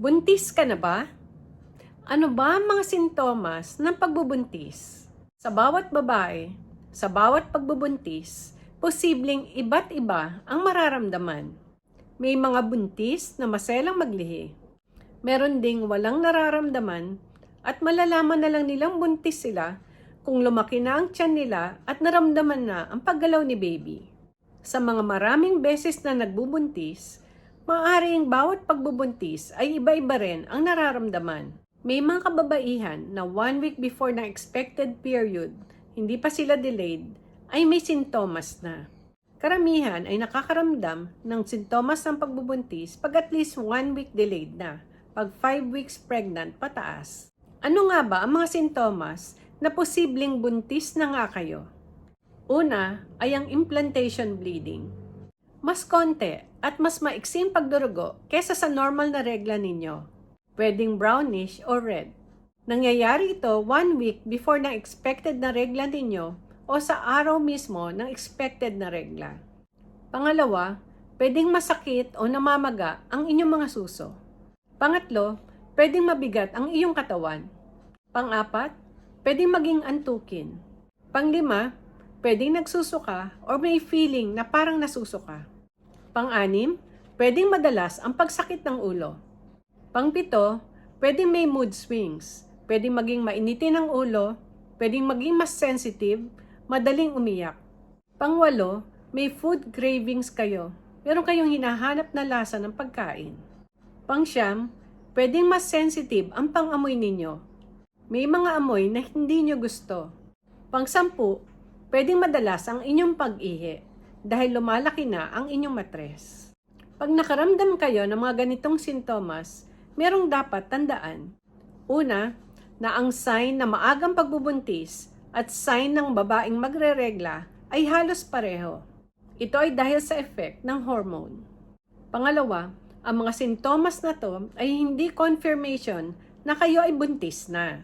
Buntis ka na ba? Ano ba ang mga sintomas ng pagbubuntis? Sa bawat babae, sa bawat pagbubuntis, posibleng iba't iba ang mararamdaman. May mga buntis na maselang maglihi. Meron ding walang nararamdaman at malalaman na lang nilang buntis sila kung lumaki na ang tiyan nila at naramdaman na ang paggalaw ni baby. Sa mga maraming beses na nagbubuntis, maaaring bawat pagbubuntis ay iba-iba rin ang nararamdaman. May mga kababaihan na 1 week before ng expected period, hindi pa sila delayed, ay may sintomas na. Karamihan ay nakakaramdam ng sintomas ng pagbubuntis pag at least 1 week delayed na, pag 5 weeks pregnant pataas. Ano nga ba ang mga sintomas na posibleng buntis na nga kayo? Una ay ang implantation bleeding. Mas konti at mas maiksing pagdurugo kesa sa normal na regla ninyo. Pwedeng brownish o red. Nangyayari ito 1 week before ng expected na regla ninyo o sa araw mismo ng expected na regla. Pangalawa, pwedeng masakit o namamaga ang inyong mga suso. Pangatlo, pwedeng mabigat ang iyong katawan. Pang-apat, pwedeng maging antukin. Panglima, pwedeng nagsusuka o may feeling na parang nasusuka. Pang-anim, pwedeng madalas ang pagsakit ng ulo. Pang-pito, pwedeng may mood swings. Pwedeng maging mainitin ang ulo, pwedeng maging mas sensitive, madaling umiyak. Pang-walo, may food cravings kayo. Meron kayong hinahanap na lasa ng pagkain. Pang-siyam, pwedeng mas sensitive ang pang-amoy ninyo. May mga amoy na hindi nyo gusto. Pang-sampu, pwedeng madalas ang inyong pag-ihi dahil lumalaki na ang inyong matres. Pag nakaramdam kayo ng mga ganitong sintomas, merong dapat tandaan. Una, na ang sign na maagang pagbubuntis at sign ng babaeng magre-regla ay halos pareho. Ito ay dahil sa effect ng hormone. Pangalawa, ang mga sintomas na to ay hindi confirmation na kayo ay buntis na.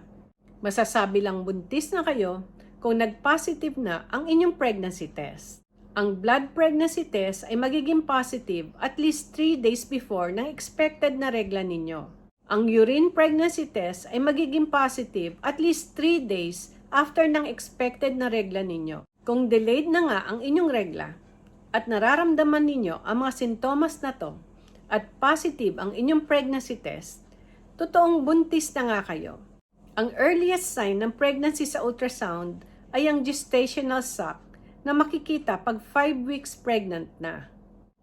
Masasabi lang buntis na kayo kung nag-positive na ang inyong pregnancy test. Ang blood pregnancy test ay magiging positive at least 3 days before ng expected na regla ninyo. Ang urine pregnancy test ay magiging positive at least 3 days after ng expected na regla ninyo. Kung delayed na nga ang inyong regla at nararamdaman ninyo ang mga sintomas na to at positive ang inyong pregnancy test, totoong buntis na nga kayo. Ang earliest sign ng pregnancy sa ultrasound ay ang gestational sac na makikita pag 5 weeks pregnant na.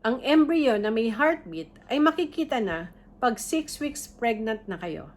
Ang embryo na may heartbeat ay makikita na pag 6 weeks pregnant na kayo.